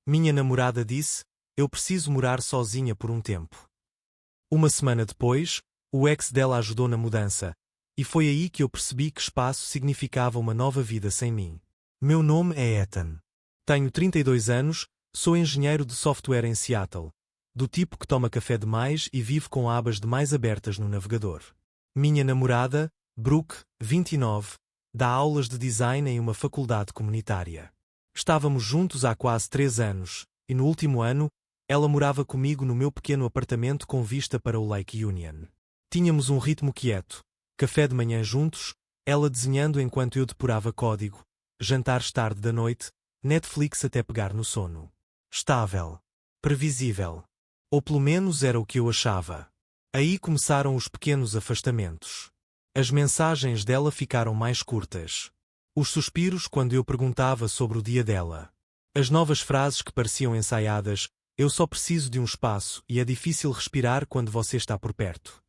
Minha namorada disse: eu preciso morar sozinha por um tempo. Uma semana depois, o ex dela ajudou na mudança, e foi aí que eu percebi que espaço significava uma nova vida sem mim. Meu nome é Ethan. Tenho 32 anos, sou engenheiro de software em Seattle, do tipo que toma café demais e vive com abas demais abertas no navegador. Minha namorada, Brooke, 29, dá aulas de design em uma faculdade comunitária. Estávamos juntos há quase 3 anos, e no último ano, ela morava comigo no meu pequeno apartamento com vista para o Lake Union. Tínhamos um ritmo quieto, café de manhã juntos, ela desenhando enquanto eu depurava código, jantares tarde da noite, Netflix até pegar no sono. Estável. Previsível. Ou pelo menos era o que eu achava. Aí começaram os pequenos afastamentos. As mensagens dela ficaram mais curtas. Os suspiros quando eu perguntava sobre o dia dela. As novas frases que pareciam ensaiadas: eu só preciso de um espaço e é difícil respirar quando você está por perto.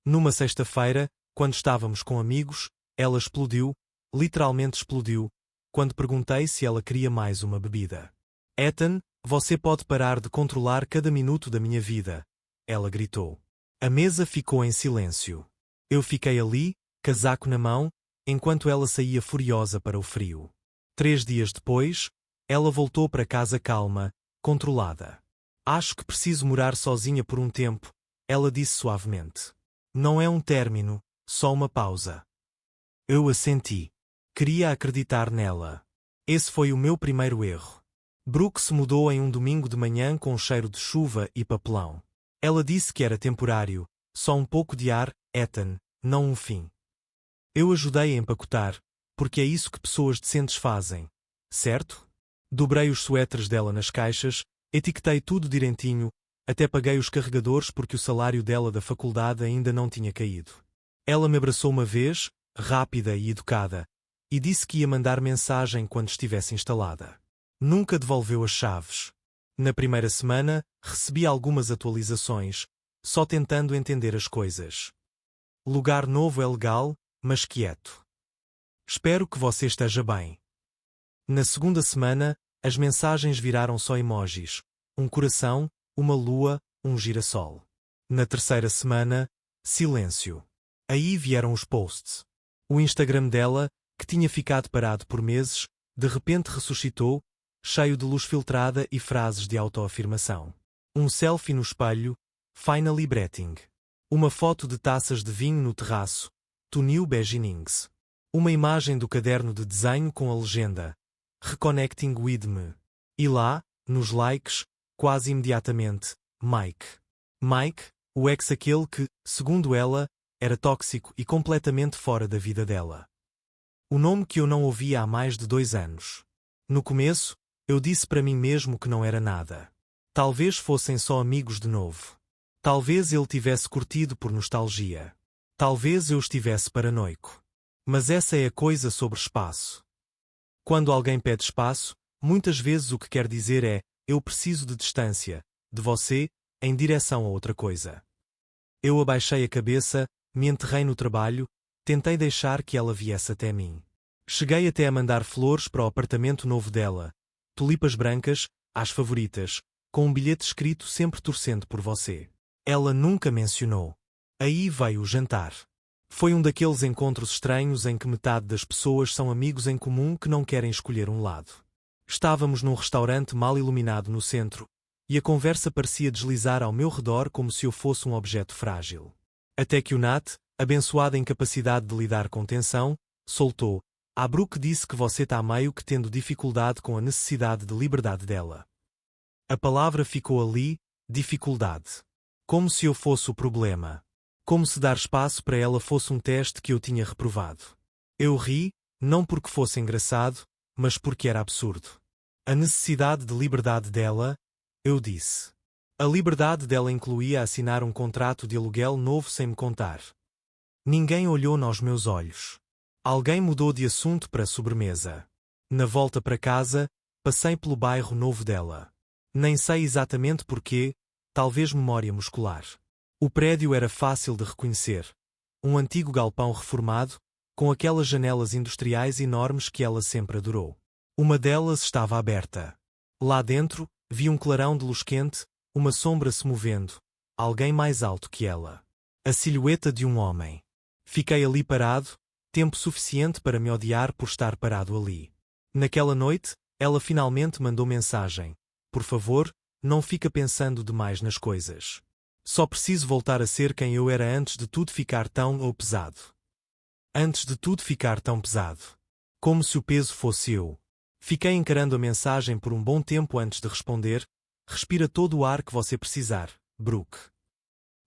Numa sexta-feira, quando estávamos com amigos, ela explodiu, literalmente explodiu, quando perguntei se ela queria mais uma bebida. Ethan, você pode parar de controlar cada minuto da minha vida, ela gritou. A mesa ficou em silêncio. Eu fiquei ali, casaco na mão, enquanto ela saía furiosa para o frio. 3 dias depois, ela voltou para casa calma, controlada. Acho que preciso morar sozinha por um tempo, ela disse suavemente. Não é um término, só uma pausa. Eu assenti. Queria acreditar nela. Esse foi o meu primeiro erro. Brooke se mudou em um domingo de manhã com cheiro de chuva e papelão. Ela disse que era temporário, só um pouco de ar, Ethan, não um fim. Eu ajudei a empacotar, porque é isso que pessoas decentes fazem, certo? Dobrei os suéteres dela nas caixas, etiquetei tudo direitinho, até paguei os carregadores porque o salário dela da faculdade ainda não tinha caído. Ela me abraçou uma vez, rápida e educada, e disse que ia mandar mensagem quando estivesse instalada. Nunca devolveu as chaves. Na primeira semana, recebi algumas atualizações, só tentando entender as coisas. Lugar novo é legal, mas quieto. Espero que você esteja bem. Na segunda semana, as mensagens viraram só emojis, um coração, uma lua, um girassol. Na terceira semana, silêncio. Aí vieram os posts. O Instagram dela, que tinha ficado parado por meses, de repente ressuscitou, cheio de luz filtrada e frases de autoafirmação. Um selfie no espelho, finally breathing. Uma foto de taças de vinho no terraço, to new beginnings. Uma imagem do caderno de desenho com a legenda, reconnecting with me. E lá, nos likes, quase imediatamente, Mike. Mike, o ex aquele que, segundo ela, era tóxico e completamente fora da vida dela. O nome que eu não ouvia há mais de 2 anos. No começo, eu disse para mim mesmo que não era nada. Talvez fossem só amigos de novo. Talvez ele tivesse curtido por nostalgia. Talvez eu estivesse paranoico. Mas essa é a coisa sobre espaço. Quando alguém pede espaço, muitas vezes o que quer dizer é: eu preciso de distância, de você, em direção a outra coisa. Eu abaixei a cabeça, me enterrei no trabalho, tentei deixar que ela viesse até mim. Cheguei até a mandar flores para o apartamento novo dela, tulipas brancas, às favoritas, com um bilhete escrito sempre torcendo por você. Ela nunca mencionou. Aí veio o jantar. Foi um daqueles encontros estranhos em que metade das pessoas são amigos em comum que não querem escolher um lado. Estávamos num restaurante mal iluminado no centro, e a conversa parecia deslizar ao meu redor como se eu fosse um objeto frágil. Até que o Nat, abençoada incapacidade de lidar com tensão, soltou: a Brooke disse que você está meio que tendo dificuldade com a necessidade de liberdade dela. A palavra ficou ali, dificuldade. Como se eu fosse o problema. Como se dar espaço para ela fosse um teste que eu tinha reprovado. Eu ri, não porque fosse engraçado, mas porque era absurdo. A necessidade de liberdade dela, eu disse. A liberdade dela incluía assinar um contrato de aluguel novo sem me contar. Ninguém olhou nos meus olhos. Alguém mudou de assunto para a sobremesa. Na volta para casa, passei pelo bairro novo dela. Nem sei exatamente porquê, talvez memória muscular. O prédio era fácil de reconhecer. Um antigo galpão reformado, com aquelas janelas industriais enormes que ela sempre adorou. Uma delas estava aberta. Lá dentro, vi um clarão de luz quente, uma sombra se movendo, alguém mais alto que ela. A silhueta de um homem. Fiquei ali parado, tempo suficiente para me odiar por estar parado ali. Naquela noite, ela finalmente mandou mensagem. Por favor, não fica pensando demais nas coisas. Só preciso voltar a ser quem eu era antes de tudo ficar tão ou pesado. Antes de tudo ficar tão pesado. Como se o peso fosse eu. Fiquei encarando a mensagem por um bom tempo antes de responder. Respira todo o ar que você precisar, Brooke.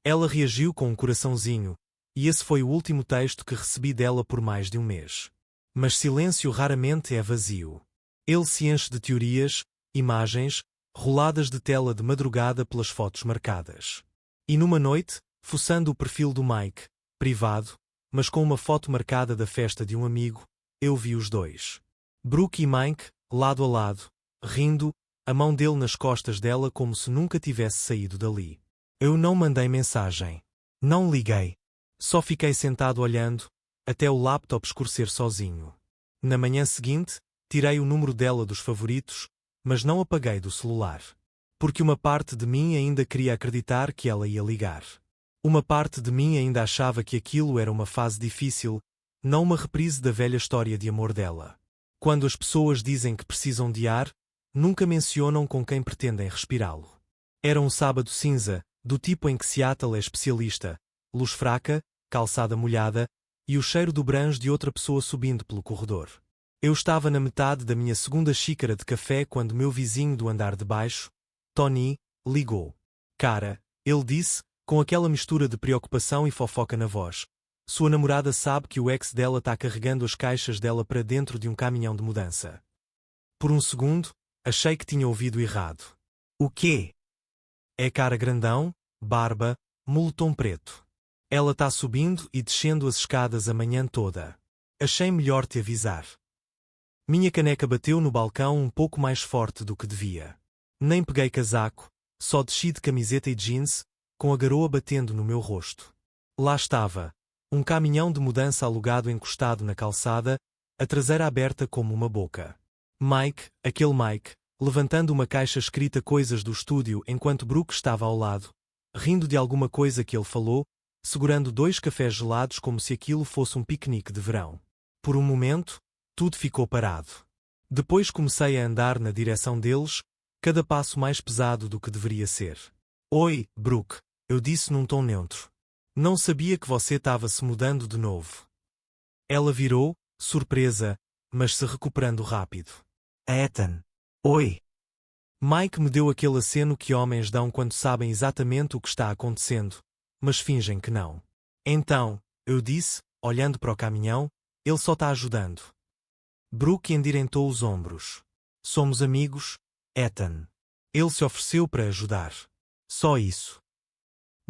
Ela reagiu com um coraçãozinho, e esse foi o último texto que recebi dela por mais de um mês. Mas silêncio raramente é vazio. Ele se enche de teorias, imagens, roladas de tela de madrugada pelas fotos marcadas. E numa noite, fuçando o perfil do Mike, privado, mas com uma foto marcada da festa de um amigo, eu vi os dois. Brooke e Mike, lado a lado, rindo, a mão dele nas costas dela como se nunca tivesse saído dali. Eu não mandei mensagem. Não liguei. Só fiquei sentado olhando, até o laptop escurecer sozinho. Na manhã seguinte, tirei o número dela dos favoritos, mas não apaguei do celular. Porque uma parte de mim ainda queria acreditar que ela ia ligar. Uma parte de mim ainda achava que aquilo era uma fase difícil, não uma reprise da velha história de amor dela. Quando as pessoas dizem que precisam de ar, nunca mencionam com quem pretendem respirá-lo. Era um sábado cinza, do tipo em que Seattle é especialista, luz fraca, calçada molhada, e o cheiro do branjo de outra pessoa subindo pelo corredor. Eu estava na metade da minha segunda xícara de café quando meu vizinho do andar de baixo, Tony, ligou. Cara, ele disse, com aquela mistura de preocupação e fofoca na voz. Sua namorada sabe que o ex dela está carregando as caixas dela para dentro de um caminhão de mudança. Por um segundo, achei que tinha ouvido errado. O quê? É cara grandão, barba, moletom preto. Ela está subindo e descendo as escadas a manhã toda. Achei melhor te avisar. Minha caneca bateu no balcão um pouco mais forte do que devia. Nem peguei casaco, só desci de camiseta e jeans, com a garoa batendo no meu rosto. Lá estava, um caminhão de mudança alugado encostado na calçada, a traseira aberta como uma boca. Mike, aquele Mike, levantando uma caixa escrita coisas do estúdio enquanto Brooke estava ao lado, rindo de alguma coisa que ele falou, segurando 2 cafés gelados como se aquilo fosse um piquenique de verão. Por um momento, tudo ficou parado. Depois comecei a andar na direção deles, cada passo mais pesado do que deveria ser. Oi, Brooke, eu disse num tom neutro. Não sabia que você estava se mudando de novo. Ela virou, surpresa, mas se recuperando rápido. Ethan. Oi. Mike me deu aquele aceno que homens dão quando sabem exatamente o que está acontecendo, mas fingem que não. Então, eu disse, olhando para o caminhão, ele só está ajudando. Brooke endireitou os ombros. Somos amigos, Ethan. Ele se ofereceu para ajudar. Só isso.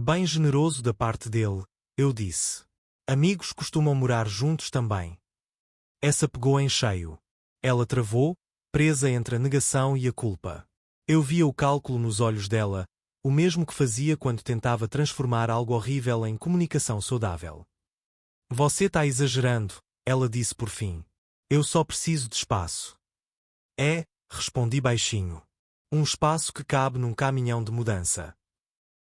Bem generoso da parte dele, eu disse. Amigos costumam morar juntos também. Essa pegou em cheio. Ela travou, presa entre a negação e a culpa. Eu via o cálculo nos olhos dela, o mesmo que fazia quando tentava transformar algo horrível em comunicação saudável. Você está exagerando, ela disse por fim. Eu só preciso de espaço. É, respondi baixinho. Um espaço que cabe num caminhão de mudança.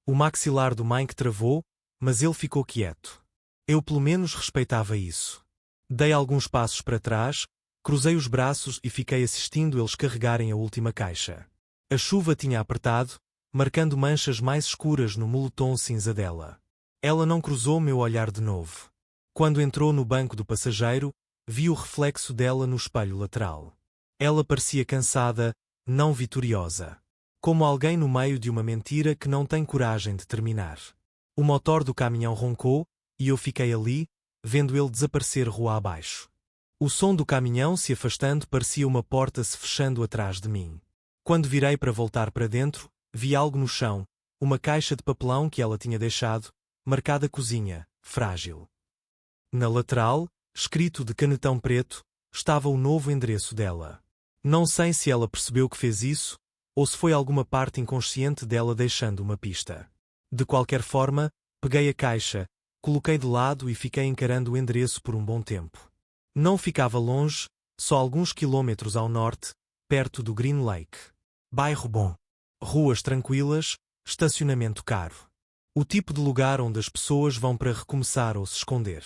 O maxilar do Mike travou, mas ele ficou quieto. Eu pelo menos respeitava isso. Dei alguns passos para trás, cruzei os braços e fiquei assistindo eles carregarem a última caixa. A chuva tinha apertado, marcando manchas mais escuras no moletom cinza dela. Ela não cruzou meu olhar de novo. Quando entrou no banco do passageiro, vi o reflexo dela no espelho lateral. Ela parecia cansada, não vitoriosa. Como alguém no meio de uma mentira que não tem coragem de terminar. O motor do caminhão roncou, e eu fiquei ali, vendo ele desaparecer rua abaixo. O som do caminhão se afastando parecia uma porta se fechando atrás de mim. Quando virei para voltar para dentro, vi algo no chão, uma caixa de papelão que ela tinha deixado, marcada cozinha, frágil. Na lateral, escrito de canetão preto, estava o novo endereço dela. Não sei se ela percebeu que fez isso, ou se foi alguma parte inconsciente dela deixando uma pista. De qualquer forma, peguei a caixa, coloquei de lado e fiquei encarando o endereço por um bom tempo. Não ficava longe, só alguns quilômetros ao norte, perto do Green Lake. Bairro bom. Ruas tranquilas, estacionamento caro. O tipo de lugar onde as pessoas vão para recomeçar ou se esconder.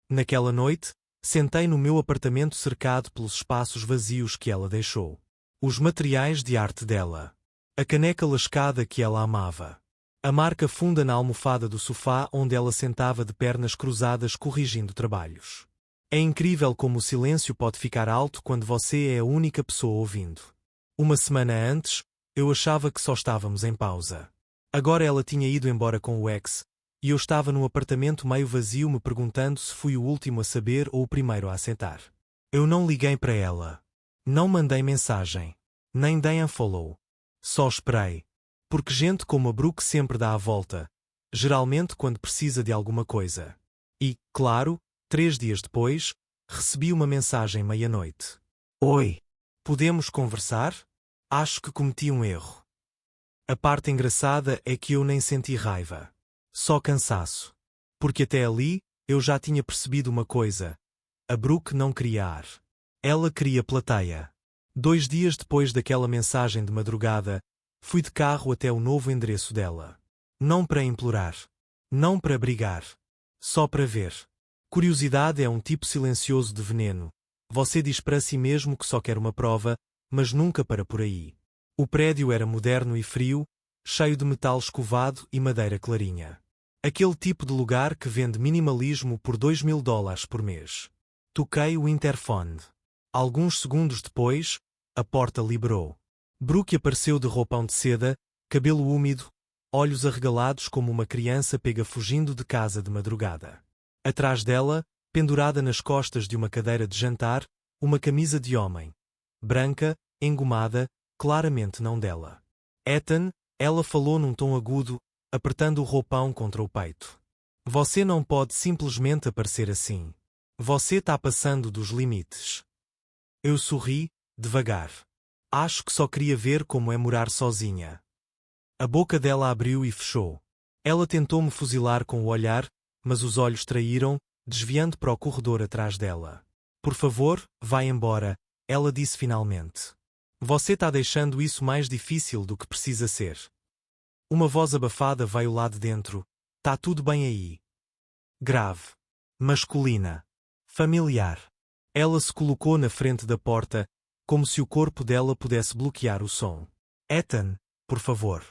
Naquela noite, sentei no meu apartamento cercado pelos espaços vazios que ela deixou. Os materiais de arte dela. A caneca lascada que ela amava. A marca funda na almofada do sofá onde ela sentava de pernas cruzadas corrigindo trabalhos. É incrível como o silêncio pode ficar alto quando você é a única pessoa ouvindo. Uma semana antes, eu achava que só estávamos em pausa. Agora ela tinha ido embora com o ex, e eu estava num apartamento meio vazio me perguntando se fui o último a saber ou o primeiro a aceitar. Eu não liguei para ela. Não mandei mensagem. Nem dei unfollow. Só esperei. Porque gente como a Brooke sempre dá a volta, geralmente quando precisa de alguma coisa. E, claro, 3 dias depois, recebi uma mensagem meia-noite. Oi. Podemos conversar? Acho que cometi um erro. A parte engraçada é que eu nem senti raiva. Só cansaço. Porque até ali, eu já tinha percebido uma coisa. A Brooke não queria ar. Ela queria plateia. 2 dias depois daquela mensagem de madrugada, fui de carro até o novo endereço dela. Não para implorar. Não para brigar. Só para ver. Curiosidade é um tipo silencioso de veneno. Você diz para si mesmo que só quer uma prova, mas nunca para por aí. O prédio era moderno e frio, cheio de metal escovado e madeira clarinha. Aquele tipo de lugar que vende minimalismo por $2.000 por mês. Toquei o interfone. Alguns segundos depois, a porta liberou. Brooke apareceu de roupão de seda, cabelo úmido, olhos arregalados como uma criança pega fugindo de casa de madrugada. Atrás dela, pendurada nas costas de uma cadeira de jantar, uma camisa de homem. Branca, engomada, claramente não dela. Ethan, ela falou num tom agudo, apertando o roupão contra o peito. Você não pode simplesmente aparecer assim. Você está passando dos limites. Eu sorri, devagar. Acho que só queria ver como é morar sozinha. A boca dela abriu e fechou. Ela tentou-me fuzilar com o olhar, mas os olhos traíram, desviando para o corredor atrás dela. Por favor, vá embora, ela disse finalmente. Você está deixando isso mais difícil do que precisa ser. Uma voz abafada veio lá de dentro. Tá tudo bem aí. Grave. Masculina. Familiar. Ela se colocou na frente da porta, como se o corpo dela pudesse bloquear o som. Ethan, por favor.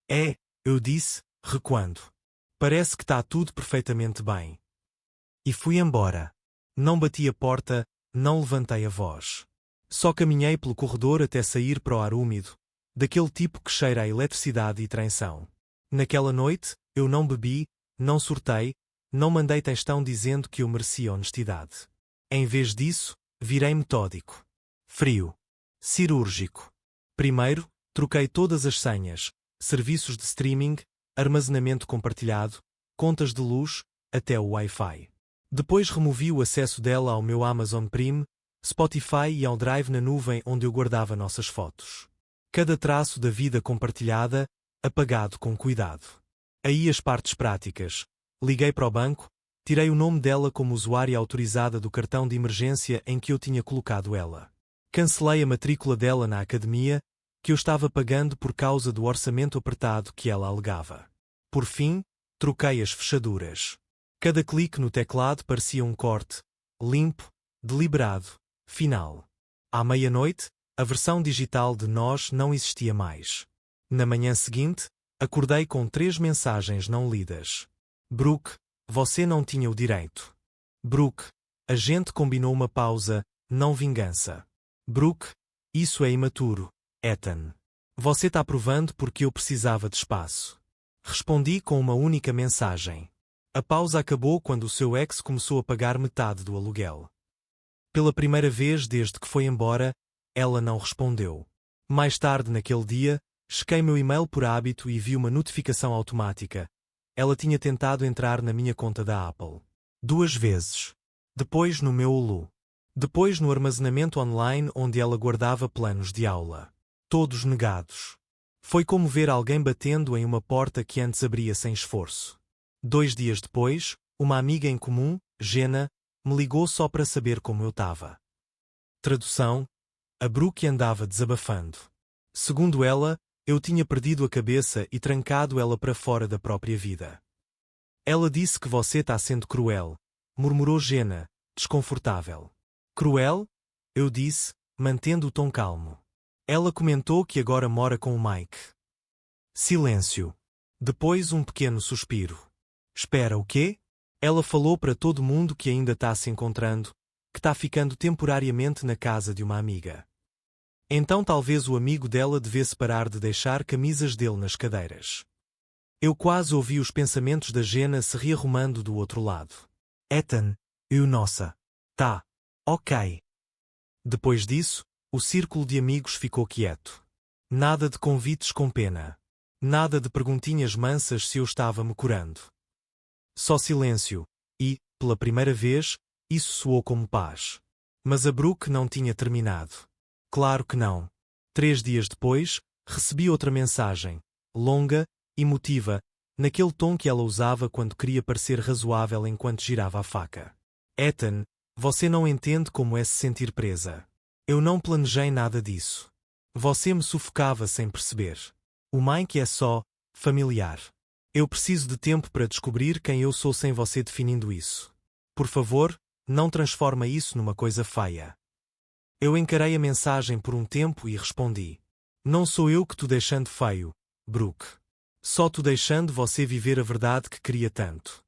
É, eu disse, recuando. Parece que está tudo perfeitamente bem. E fui embora. Não bati a porta, não levantei a voz. Só caminhei pelo corredor até sair para o ar úmido, daquele tipo que cheira a eletricidade e traição. Naquela noite, eu não bebi, não surtei, não mandei textão dizendo que eu merecia honestidade. Em vez disso, virei metódico. Frio. Cirúrgico. Primeiro, troquei todas as senhas, serviços de streaming, armazenamento compartilhado, contas de luz, até o Wi-Fi. Depois removi o acesso dela ao meu Amazon Prime, Spotify e ao Drive na nuvem onde eu guardava nossas fotos. Cada traço da vida compartilhada, apagado com cuidado. Aí as partes práticas. Liguei para o banco, tirei o nome dela como usuária autorizada do cartão de emergência em que eu tinha colocado ela. Cancelei a matrícula dela na academia, que eu estava pagando por causa do orçamento apertado que ela alegava. Por fim, troquei as fechaduras. Cada clique no teclado parecia um corte, limpo, deliberado, final. À meia-noite, a versão digital de nós não existia mais. Na manhã seguinte, acordei com 3 mensagens não lidas. Brooke, você não tinha o direito. Brooke, a gente combinou uma pausa, não vingança. Brooke, isso é imaturo, Ethan. Você está provando porque eu precisava de espaço. Respondi com uma única mensagem. A pausa acabou quando o seu ex começou a pagar metade do aluguel. Pela primeira vez desde que foi embora, ela não respondeu. Mais tarde naquele dia, chequei meu e-mail por hábito e vi uma notificação automática. Ela tinha tentado entrar na minha conta da Apple. 2 vezes. Depois no meu Hulu. Depois no armazenamento online onde ela guardava planos de aula. Todos negados. Foi como ver alguém batendo em uma porta que antes abria sem esforço. 2 dias depois, uma amiga em comum, Jenna, me ligou só para saber como eu estava. Tradução: a Brooke andava desabafando. Segundo ela, eu tinha perdido a cabeça e trancado ela para fora da própria vida. Ela disse que você está sendo cruel, murmurou Jenna, desconfortável. Cruel? Eu disse, mantendo o tom calmo. Ela comentou que agora mora com o Mike. Silêncio. Depois um pequeno suspiro. Espera, o quê? Ela falou para todo mundo que ainda está se encontrando, que está ficando temporariamente na casa de uma amiga. Então talvez o amigo dela devesse parar de deixar camisas dele nas cadeiras. Eu quase ouvi os pensamentos da Jenna se rearrumando do outro lado. Ethan, eu nossa. Tá. Ok. Depois disso, o círculo de amigos ficou quieto. Nada de convites com pena. Nada de perguntinhas mansas se eu estava me curando. Só silêncio, e, pela primeira vez, isso soou como paz. Mas a Brooke não tinha terminado. Claro que não. 3 dias depois, recebi outra mensagem, longa, emotiva, naquele tom que ela usava quando queria parecer razoável enquanto girava a faca. Ethan, você não entende como é se sentir presa. Eu não planejei nada disso. Você me sufocava sem perceber. O Mike é só familiar. Eu preciso de tempo para descobrir quem eu sou sem você definindo isso. Por favor, não transforma isso numa coisa feia. Eu encarei a mensagem por um tempo e respondi. Não sou eu que tô deixando feio, Brooke. Só tô deixando você viver a verdade que queria tanto.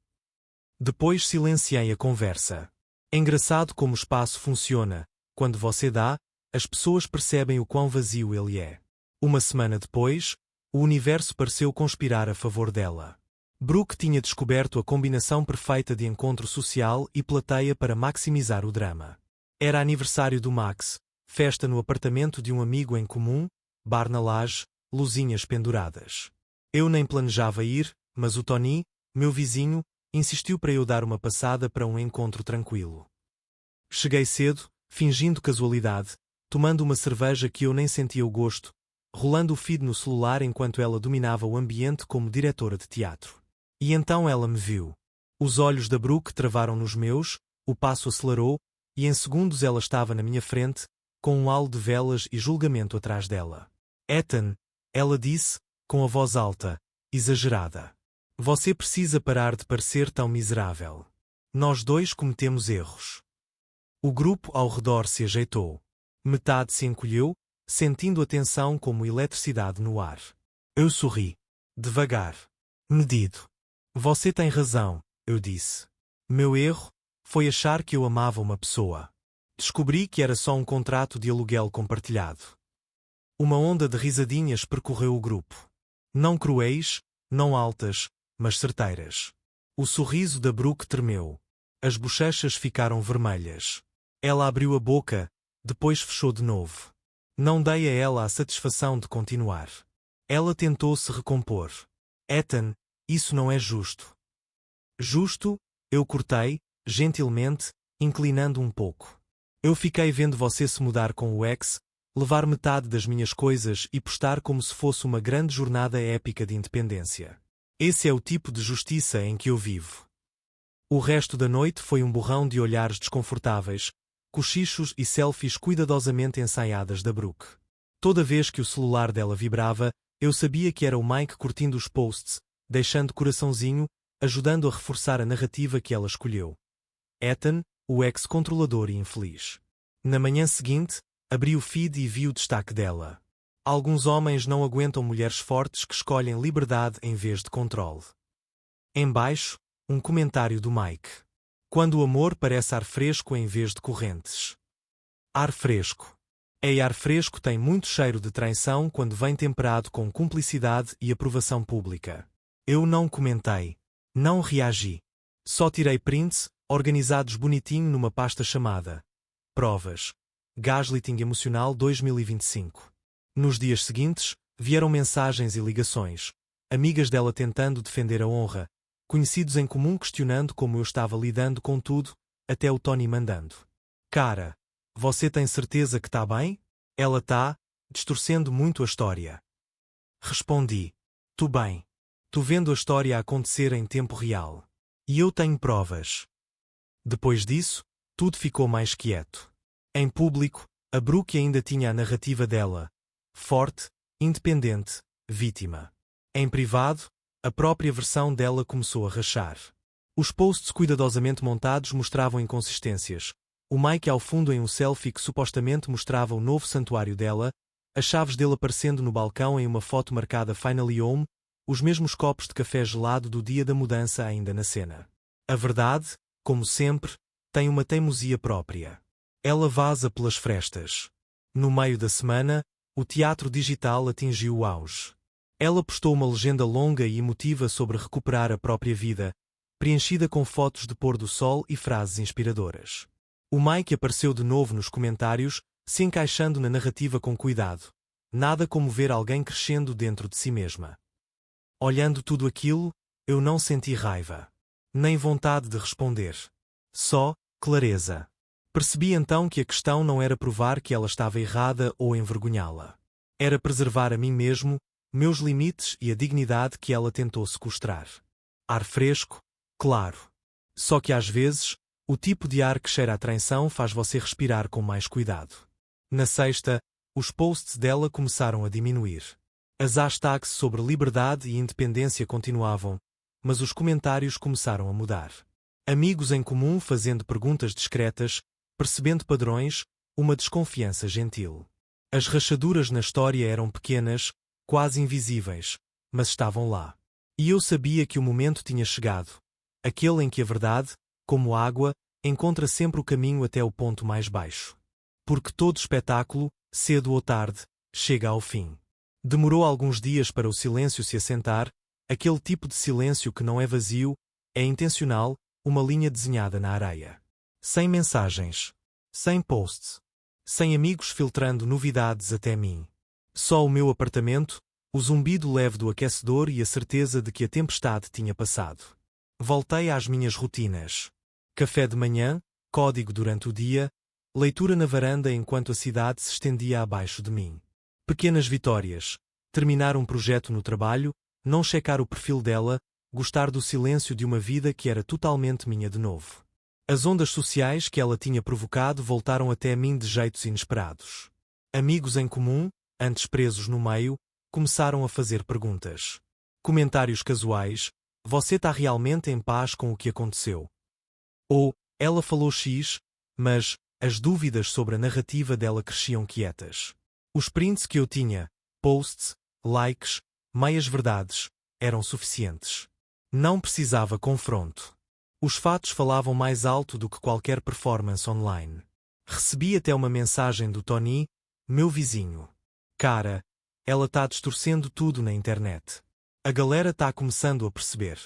Depois silenciei a conversa. É engraçado como o espaço funciona. Quando você dá, as pessoas percebem o quão vazio ele é. Uma semana depois, o universo pareceu conspirar a favor dela. Brooke tinha descoberto a combinação perfeita de encontro social e plateia para maximizar o drama. Era aniversário do Max, festa no apartamento de um amigo em comum, bar na laje, luzinhas penduradas. Eu nem planejava ir, mas o Tony, meu vizinho, insistiu para eu dar uma passada para um encontro tranquilo. Cheguei cedo, fingindo casualidade, tomando uma cerveja que eu nem sentia o gosto, rolando o feed no celular enquanto ela dominava o ambiente como diretora de teatro. E então ela me viu. Os olhos da Brooke travaram nos meus, o passo acelerou, e em segundos ela estava na minha frente, com um halo de velas e julgamento atrás dela. Ethan, ela disse, com a voz alta, exagerada. Você precisa parar de parecer tão miserável. Nós dois cometemos erros. O grupo ao redor se ajeitou. Metade se encolheu, sentindo a tensão como eletricidade no ar. Eu sorri. Devagar. Medido. Você tem razão, eu disse. Meu erro foi achar que eu amava uma pessoa. Descobri que era só um contrato de aluguel compartilhado. Uma onda de risadinhas percorreu o grupo. Não cruéis, não altas, mas certeiras. O sorriso da Brooke tremeu. As bochechas ficaram vermelhas. Ela abriu a boca, depois fechou de novo. Não dei a ela a satisfação de continuar. Ela tentou se recompor. Ethan, isso não é justo. Justo? Eu cortei, gentilmente, inclinando um pouco. Eu fiquei vendo você se mudar com o ex, levar metade das minhas coisas e postar como se fosse uma grande jornada épica de independência. Esse é o tipo de justiça em que eu vivo. O resto da noite foi um borrão de olhares desconfortáveis, cochichos e selfies cuidadosamente ensaiadas da Brooke. Toda vez que o celular dela vibrava, eu sabia que era o Mike curtindo os posts, deixando coraçãozinho, ajudando a reforçar a narrativa que ela escolheu. Ethan, o ex-controlador e infeliz. Na manhã seguinte, abri o feed e vi o destaque dela. Alguns homens não aguentam mulheres fortes que escolhem liberdade em vez de controle. Embaixo, um comentário do Mike. Quando o amor parece ar fresco em vez de correntes. Ar fresco. Ar fresco tem muito cheiro de traição quando vem temperado com cumplicidade e aprovação pública. Eu não comentei. Não reagi. Só tirei prints, organizados bonitinho numa pasta chamada Provas. Gaslighting Emocional 2025. Nos dias seguintes, vieram mensagens e ligações. Amigas dela tentando defender a honra. Conhecidos em comum questionando como eu estava lidando com tudo, até o Tony mandando. Cara, você tem certeza que tá bem? Ela tá, distorcendo muito a história. Respondi. Tu bem. Tu vendo a história acontecer em tempo real. E eu tenho provas. Depois disso, tudo ficou mais quieto. Em público, a Brooke ainda tinha a narrativa dela. Forte, Independente, vítima. Em privado, a própria versão dela começou a rachar. Os posts cuidadosamente montados mostravam inconsistências. O Mike ao fundo em um selfie que supostamente mostrava o novo santuário dela, as chaves dele aparecendo no balcão em uma foto marcada Finally Home, os mesmos copos de café gelado do dia da mudança ainda na cena. A verdade, como sempre, tem uma teimosia própria. Ela vaza pelas frestas. No meio da semana, o teatro digital atingiu o auge. Ela postou uma legenda longa e emotiva sobre recuperar a própria vida, preenchida com fotos de pôr do sol e frases inspiradoras. O Mike apareceu de novo nos comentários, se encaixando na narrativa com cuidado. Nada como ver alguém crescendo dentro de si mesma. Olhando tudo aquilo, eu não senti raiva. Nem vontade de responder. Só clareza. Percebi então que a questão não era provar que ela estava errada ou envergonhá-la. Era preservar a mim mesmo, meus limites e a dignidade que ela tentou sequestrar. Ar fresco, claro. Só que às vezes, o tipo de ar que cheira a traição faz você respirar com mais cuidado. Na sexta, os posts dela começaram a diminuir. As hashtags sobre liberdade e independência continuavam, mas os comentários começaram a mudar. Amigos em comum fazendo perguntas discretas, percebendo padrões, uma desconfiança gentil. As rachaduras na história eram pequenas, quase invisíveis, mas estavam lá. E eu sabia que o momento tinha chegado, aquele em que a verdade, como água, encontra sempre o caminho até o ponto mais baixo. Porque todo espetáculo, cedo ou tarde, chega ao fim. Demorou alguns dias para o silêncio se assentar, aquele tipo de silêncio que não é vazio, é intencional, uma linha desenhada na areia. Sem mensagens. Sem posts. Sem amigos filtrando novidades até mim. Só o meu apartamento, o zumbido leve do aquecedor e a certeza de que a tempestade tinha passado. Voltei às minhas rotinas. Café de manhã, código durante o dia, leitura na varanda enquanto a cidade se estendia abaixo de mim. Pequenas vitórias. Terminar um projeto no trabalho, não checar o perfil dela, gostar do silêncio de uma vida que era totalmente minha de novo. As ondas sociais que ela tinha provocado voltaram até mim de jeitos inesperados. Amigos em comum, antes presos no meio, começaram a fazer perguntas. Comentários casuais: você está realmente em paz com o que aconteceu? Ou, ela falou X, mas as dúvidas sobre a narrativa dela cresciam quietas. Os prints que eu tinha, posts, likes, meias-verdades, eram suficientes. Não precisava confronto. Os fatos falavam mais alto do que qualquer performance online. Recebi até uma mensagem do Tony, meu vizinho. Cara, ela tá distorcendo tudo na internet. A galera tá começando a perceber.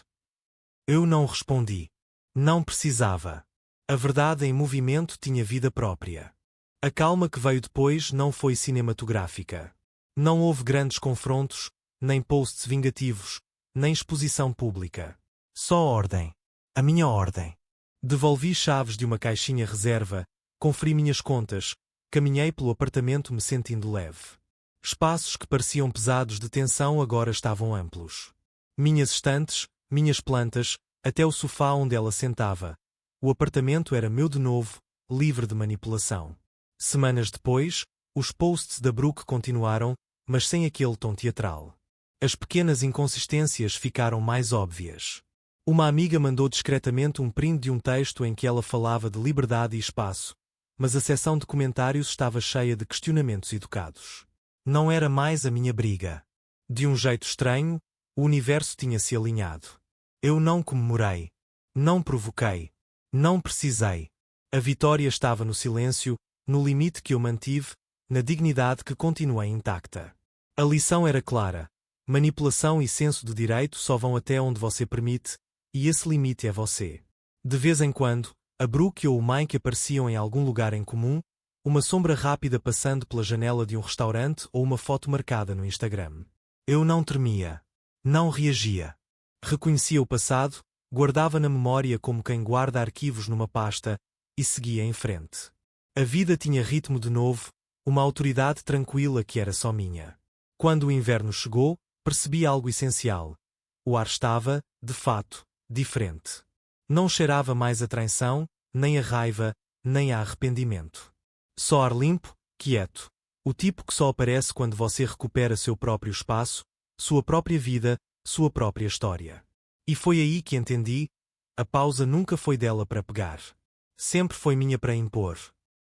Eu não respondi. Não precisava. A verdade em movimento tinha vida própria. A calma que veio depois não foi cinematográfica. Não houve grandes confrontos, nem posts vingativos, nem exposição pública. Só ordem. A minha ordem. Devolvi chaves de uma caixinha reserva, conferi minhas contas, caminhei pelo apartamento me sentindo leve. Espaços que pareciam pesados de tensão agora estavam amplos. Minhas estantes, minhas plantas, até o sofá onde ela sentava. O apartamento era meu de novo, livre de manipulação. Semanas depois, os posts da Brooke continuaram, mas sem aquele tom teatral. As pequenas inconsistências ficaram mais óbvias. Uma amiga mandou discretamente um print de um texto em que ela falava de liberdade e espaço, mas a seção de comentários estava cheia de questionamentos educados. Não era mais a minha briga. De um jeito estranho, o universo tinha-se alinhado. Eu não comemorei. Não provoquei. Não precisei. A vitória estava no silêncio, no limite que eu mantive, na dignidade que continuei intacta. A lição era clara. Manipulação e senso de direito só vão até onde você permite, e esse limite é você. De vez em quando, a Brooke ou o Mike apareciam em algum lugar em comum, uma sombra rápida passando pela janela de um restaurante ou uma foto marcada no Instagram. Eu não tremia. Não reagia. Reconhecia o passado, guardava na memória como quem guarda arquivos numa pasta, e seguia em frente. A vida tinha ritmo de novo, uma autoridade tranquila que era só minha. Quando o inverno chegou, percebi algo essencial. O ar estava, de fato, diferente. Não cheirava mais a traição, nem a raiva, nem a arrependimento. Só ar limpo, quieto. O tipo que só aparece quando você recupera seu próprio espaço, sua própria vida, sua própria história. E foi aí que entendi: a pausa nunca foi dela para pegar. Sempre foi minha para impor.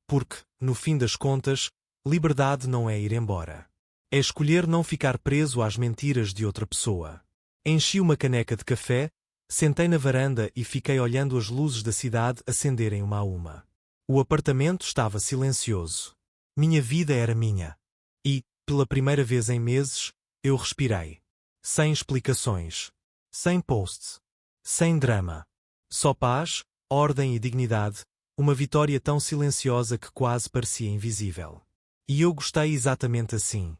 Porque, no fim das contas, liberdade não é ir embora. É escolher não ficar preso às mentiras de outra pessoa. Enchi uma caneca de café, sentei na varanda e fiquei olhando as luzes da cidade acenderem uma a uma. O apartamento estava silencioso. Minha vida era minha. E, pela primeira vez em meses, eu respirei. Sem explicações. Sem posts. Sem drama. Só paz, ordem e dignidade, uma vitória tão silenciosa que quase parecia invisível. E eu gostei exatamente assim.